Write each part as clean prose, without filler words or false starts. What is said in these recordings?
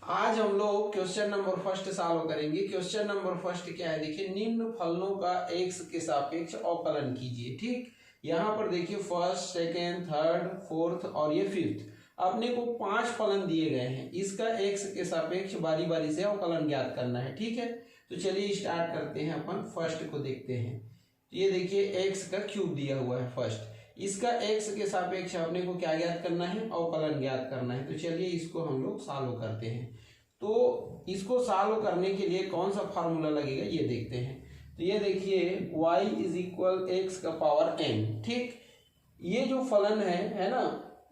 आज हम लोग क्वेश्चन नंबर फर्स्ट सॉल्व करेंगे। क्वेश्चन नंबर फर्स्ट क्या है, देखिए निम्न फलनों का x के सापेक्ष अवकलन कीजिए। ठीक, यहाँ पर देखिए फर्स्ट, सेकेंड, थर्ड, फोर्थ और ये फिफ्थ, अपने को 5 फलन दिए गए हैं। इसका x के सापेक्ष बारी बारी से अवकलन ज्ञात करना है। ठीक है, तो चलिए स्टार्ट करते हैं। अपन फर्स्ट को देखते हैं। ये देखिए x का क्यूब दिया हुआ है फर्स्ट, इसका x के सापेक्ष अपने को क्या ज्ञात करना है, अवकलन ज्ञात करना है। तो चलिए इसको हम लोग सॉल्व करते हैं। तो इसको सॉल्व करने के लिए कौन सा फार्मूला लगेगा ये देखते हैं। तो ये देखिए y = x का पावर n। ठीक, ये जो फलन है ना,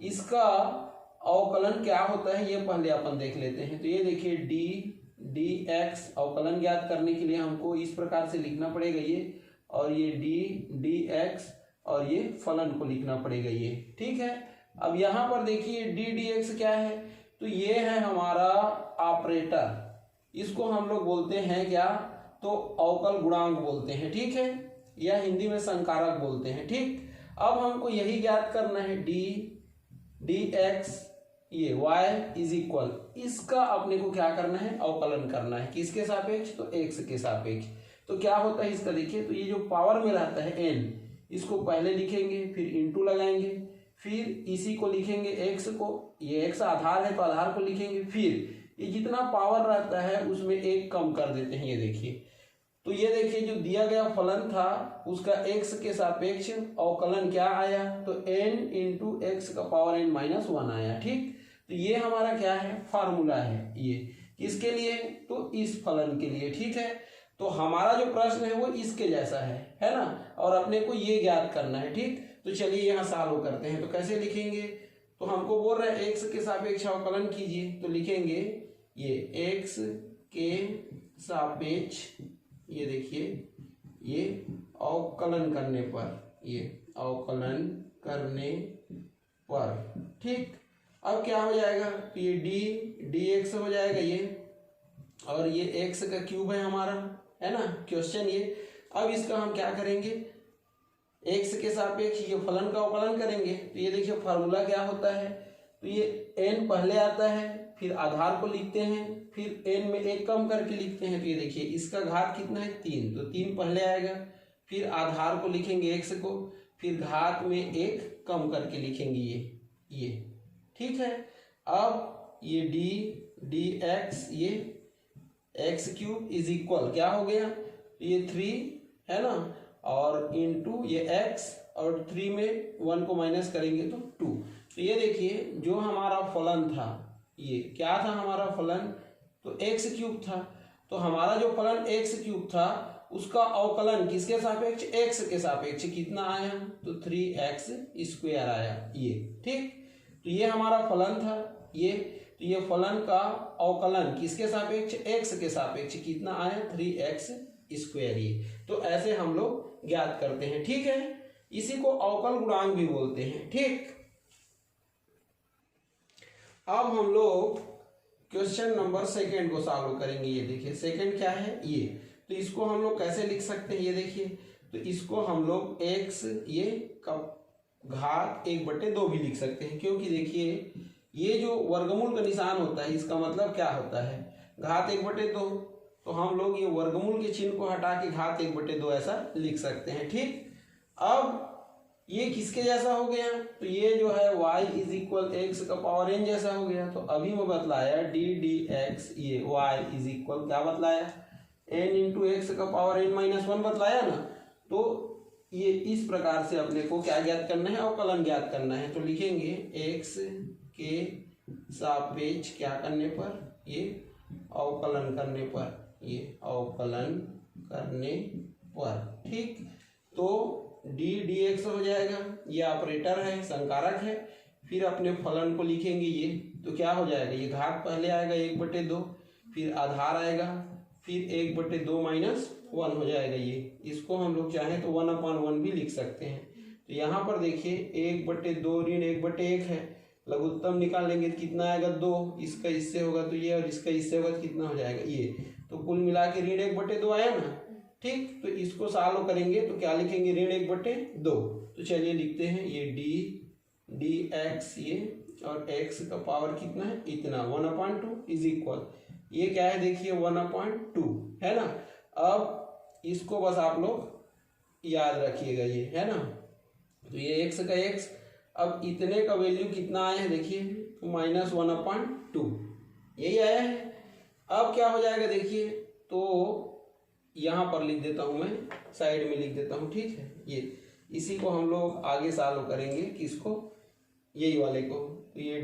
इसका अवकलन क्या होता है ये पहले अपन देख लेते हैं। तो ये देखिए dx अवकलन ज्ञात करने के लिए हमको इस प्रकार से लिखना पड़ेगा ये, और ये dx और ये फलन को लिखना पड़ेगा ये। ठीक है, अब यहाँ पर देखिए dx क्या है, तो ये है हमारा ऑपरेटर, इसको हम लोग बोलते हैं क्या, तो अवकल गुणांक बोलते हैं। ठीक है, या हिंदी में संकारक बोलते हैं। ठीक, अब हमको यही ज्ञात करना है dx, ये y इसका अपने को क्या करना है, अवकलन करना है। किसके सापेक्ष, तो x के सापेक्ष। तो क्या होता है इसका देखिए, तो ये जो पावर में रहता है n, इसको पहले लिखेंगे, फिर इंटू लगाएंगे, फिर इसी को लिखेंगे x को, ये x आधार है तो आधार को लिखेंगे, फिर ये जितना पावर रहता है उसमें एक कम कर देते हैं। ये देखिए, तो ये देखिए जो दिया गया फलन था उसका x के सापेक्ष अवकलन क्या आया, तो n × x का पावर n - 1 आया। ठीक, तो ये हमारा क्या है, फार्मूला है ये किसके लिए, तो इस फलन के लिए। ठीक है, तो हमारा जो प्रश्न है वो इसके जैसा है ना, और अपने को ये ज्ञात करना है। ठीक, तो चलिए यहाँ सॉल्व करते हैं। तो कैसे लिखेंगे, तो हमको बोल रहे हैं x के सापेक्ष अवकलन कीजिए, तो लिखेंगे ये x के सापेक्ष, ये देखिए ये अवकलन करने पर, ये अवकलन करने पर। ठीक, अब क्या हो जाएगा, तो ये dx हो जाएगा ये, और ये x का क्यूब है हमारा, है ना क्वेश्चन ये। अब इसका हम क्या करेंगे, x के सापेक्ष ये फलन का अवकलन करेंगे। तो ये देखिए फार्मूला क्या होता है, तो ये n पहले आता है, फिर आधार को लिखते हैं, फिर n में एक कम करके लिखते हैं। तो ये देखिए इसका घात कितना है, 3, तो 3 पहले आएगा, फिर आधार को लिखेंगे x को, फिर घात में एक कम करके लिखेंगे ये। ठीक है, अब ये dx, ये x³ क्या हो गया, ये 3 है ना, और इंटू ये x, और 3 में 1 को माइनस करेंगे तो 2। तो ये देखिए जो हमारा फलन था, ये क्या था हमारा फलन, तो x³ था। तो हमारा जो फलन x³ था उसका अवकलन किसके सापेक्ष, x के सापेक्ष कितना आया, तो 3x² आया ये। ठीक, तो ये हमारा फलन था ये, तो ये फलन का अवकलन किसके सापेक्ष, x के सापेक्ष कितना आया, 3x² ये। तो ऐसे हम लोग ज्ञात करते हैं। ठीक है, इसी को अवकल गुणांक भी बोलते हैं। ठीक, अब हम लोग क्वेश्चन नंबर सेकेंड को सॉल्व करेंगे। ये देखिए सेकेंड क्या है ये, तो इसको हम लोग कैसे लिख सकते हैं, ये देखिए, तो इसको हम लोग x ये का घात 1/2 भी लिख सकते हैं, क्योंकि देखिए ये जो वर्गमूल का निशान होता है इसका मतलब क्या होता है, घात 1/2। तो हम लोग ये वर्गमूल के चिन्ह को हटा के घात 1/2 ऐसा लिख सकते हैं। ठीक, अब ये किसके जैसा हो गया, तो ये जो है y = x का पावर n जैसा हो गया। तो अभी मैं बतलाया dx, ये y क्या बतलाया, n × x का पावर n - 1 बतलाया ना। तो ये इस प्रकार से अपने को क्या ज्ञात करना है, अवकलन ज्ञात करना है। तो लिखेंगे x के सापेक्ष क्या करने पर, ये अवकलन करने पर, ये अवकलन करने पर। ठीक, तो dx हो जाएगा, ये ऑपरेटर है, संकारक है। फिर अपने फलन को लिखेंगे ये, तो क्या हो जाएगा, ये घात पहले आएगा 1/2, फिर आधार आएगा, फिर 1/2 - 1 हो जाएगा ये। इसको हम लोग चाहें तो 1/1 भी लिख सकते हैं। तो यहाँ पर देखिए 1/2 ऋण 1/1 है, लघुत्तम निकालेंगे तो कितना आएगा, 2। इसका इससे होगा तो ये, और इसका इससे होगा तो कितना हो जाएगा ये। तो कुल मिला के ऋण 1/2 आया ना। ठीक, तो इसको सॉल्व करेंगे तो क्या लिखेंगे, ऋण 1/2। तो चलिए लिखते हैं ये dx, ये और x का पावर कितना है इतना 1/2 इज इक्वल, ये क्या है देखिए 1/2 है ना। अब इसको बस आप लोग याद रखिएगा, ये है ना। तो ये x का x, अब इतने का वैल्यू कितना आया है देखिए -1/2 यही आया है। अब क्या हो जाएगा देखिए, तो यहाँ पर लिख देता हूँ, मैं साइड में लिख देता हूँ, ठीक है। ये इसी को हम लोग आगे सॉल्व करेंगे, किसको, यही वाले को। तो ये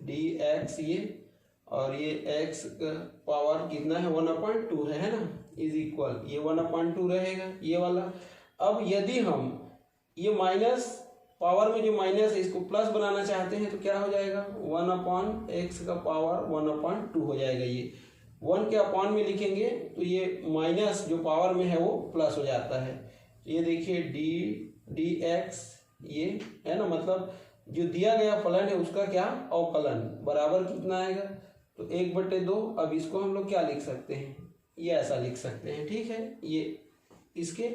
dx ये, और ये x का पावर कितना है 1/2 है ना, इज इक्वल ये 1/2 रहेगा ये वाला। अब यदि हम ये माइनस पावर में जो माइनस है इसको प्लस बनाना चाहते हैं तो क्या हो जाएगा 1/x का पावर 1/2 हो जाएगा। ये 1 के अपॉन में लिखेंगे तो ये माइनस जो पावर में है वो प्लस हो जाता है। तो ये देखिए dx ये है ना, मतलब जो दिया गया फलन है उसका क्या अवकलन बराबर कितना आएगा, तो 1/2। अब इसको हम लोग क्या लिख सकते हैं, ये ऐसा लिख सकते हैं, ठीक है, ये इसके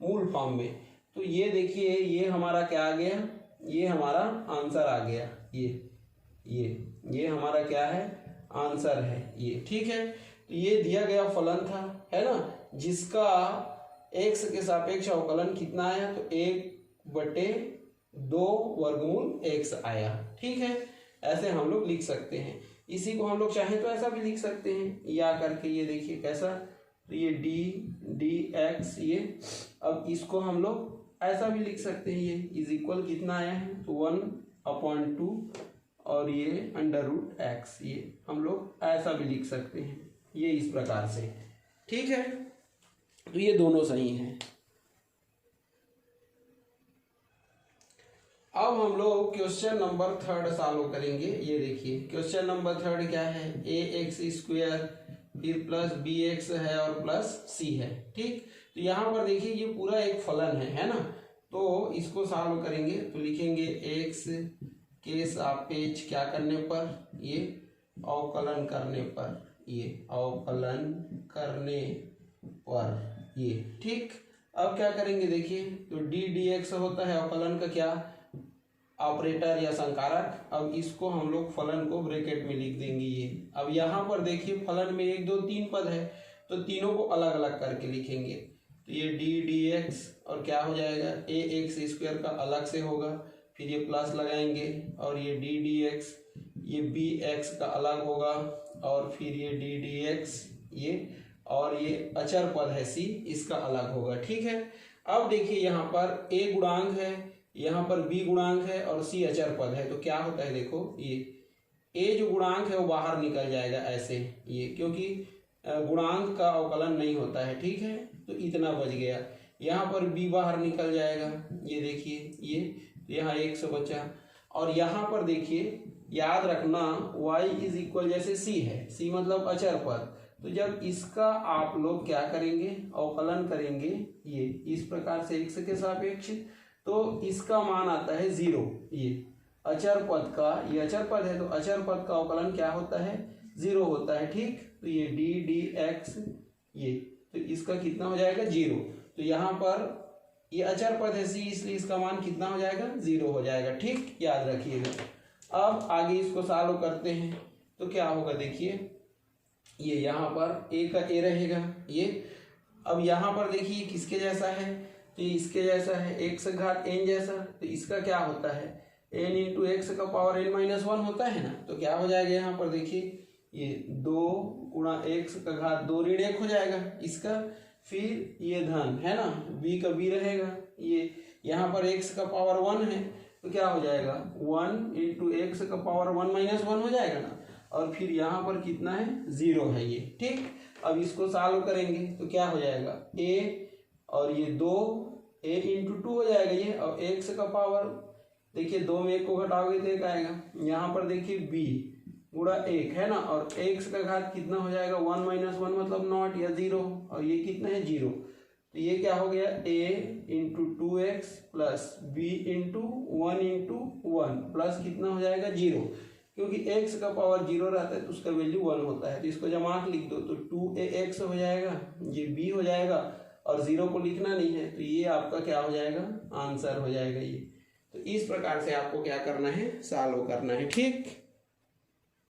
मूल फॉर्म में। तो ये देखिए ये हमारा क्या आ गया, ये हमारा आंसर आ गया, ये हमारा क्या है आंसर है ये, ठीक है। तो ये दिया गया फलन था, है ना, जिसका x के सापेक्ष अवकलन कितना आया, तो 1/2 वर्गमूल x आया, ठीक है। ऐसे हम लोग लिख सकते हैं। इसी को हम लोग चाहें तो ऐसा भी लिख सकते हैं, या करके ये देखिए कैसा, तो ये dx ये, अब इसको हम लोग ऐसा भी लिख सकते हैं, ये इज इक्वल कितना आया है, तो 1/2 और ये √x, ये हम लोग ऐसा भी लिख सकते हैं, ये इस प्रकार से, ठीक है। तो ये दोनों सही हैं। अब हम लोग क्वेश्चन नंबर 3 सॉल्व करेंगे। ये देखिए क्वेश्चन नंबर 3 क्या है, ax² फिर प्लस bx है और प्लस c है, ठीक। तो यहाँ पर देखिए ये पूरा एक फलन है ना। तो इसको सॉल्व करेंगे तो लिखेंगे x के सापेक्ष क्या करने पर, ये अवकलन करने पर, ये अवकलन करने पर ये, ठीक। अब क्या करेंगे देखिए, तो dx होता है अवकलन का क्या ऑपरेटर या संकारक। अब इसको हम लोग फलन को ब्रैकेट में लिख देंगे ये। अब यहाँ पर देखिए फलन में 1 2 3 पद है, तो तीनों को अलग अलग करके लिखेंगे। तो ये dx और क्या हो जाएगा ax² का अलग से होगा, फिर ये प्लस लगाएंगे, और ये ddx ये bx का अलग होगा, और फिर ये ddx ये, और ये अचर पद है c इसका अलग होगा, ठीक है। अब देखिए यहाँ पर a गुणांक है, यहाँ पर b गुणांक है और c अचर पद है। तो क्या होता है देखो, ये a जो गुणांक है वो बाहर निकल जाएगा ऐसे, ये क्योंकि गुणांक का अवकलन नहीं होता है, ठीक है। तो इतना बच गया, यहाँ पर b बाहर निकल जाएगा, ये देखिए ये, यहाँ 100 बचा। और यहाँ पर देखिए याद रखना y इज इक्वल जैसे c है, c मतलब अचर पद, तो जब इसका आप लोग क्या करेंगे अवकलन करेंगे ये इस प्रकार से x के सापेक्ष, तो इसका मान आता है 0। ये अचर पद का, ये अचर पद है तो अचर पद का अवकलन क्या होता है 0 होता है, ठीक। तो ये dx ये, तो इसका कितना हो जाएगा 0। तो यहाँ पर ये अचर पद है c, इसलिए इसका मान कितना हो जाएगा 0 हो जाएगा, ठीक, याद रखिएगा। अब आगे इसको सॉल्व करते हैं तो क्या होगा देखिए, ये यहाँ पर a का a रहेगा ये। अब यहाँ पर देखिए किसके जैसा है, तो इसके जैसा है x घात n जैसा, तो इसका क्या होता है n इंटू x का पावर n-1 होता है ना। तो क्या हो जाएगा यहाँ पर देखिए, ये 2 गुणा x का घात 2 ऋण 1 हो जाएगा इसका, फिर ये धन है ना b का b रहेगा, ये यहाँ पर x का पावर 1 है तो क्या हो जाएगा 1 इंटू x का पावर 1-1 हो जाएगा ना, और फिर यहाँ पर कितना है 0 है ये, ठीक। अब इसको सॉल्व करेंगे तो क्या हो जाएगा a और ये 2 a इंटू 2 हो जाएगा ये, और x का पावर देखिए 2 में 1 को घटाओगे तो 1 आएगा। यहाँ पर देखिए b गुणा 1 है ना, और x का घात कितना हो जाएगा 1-1 मतलब नॉट या 0, और ये कितना है 0। तो ये क्या हो गया a into 2x plus b into 1 into 1 plus कितना हो जाएगा 0, क्योंकि x का पावर 0 रहता है तो उसका वैल्यू 1 होता है। तो इसको जमा लिख दो तो 2ax हो जाएगा, ये b हो जाएगा, और 0 को लिखना नहीं है, तो ये आपका क्या हो जाएगा आंसर हो जाएगा ये। तो इस प्रकार से आपको क्या करना है, सॉल्व करना है। ठीक।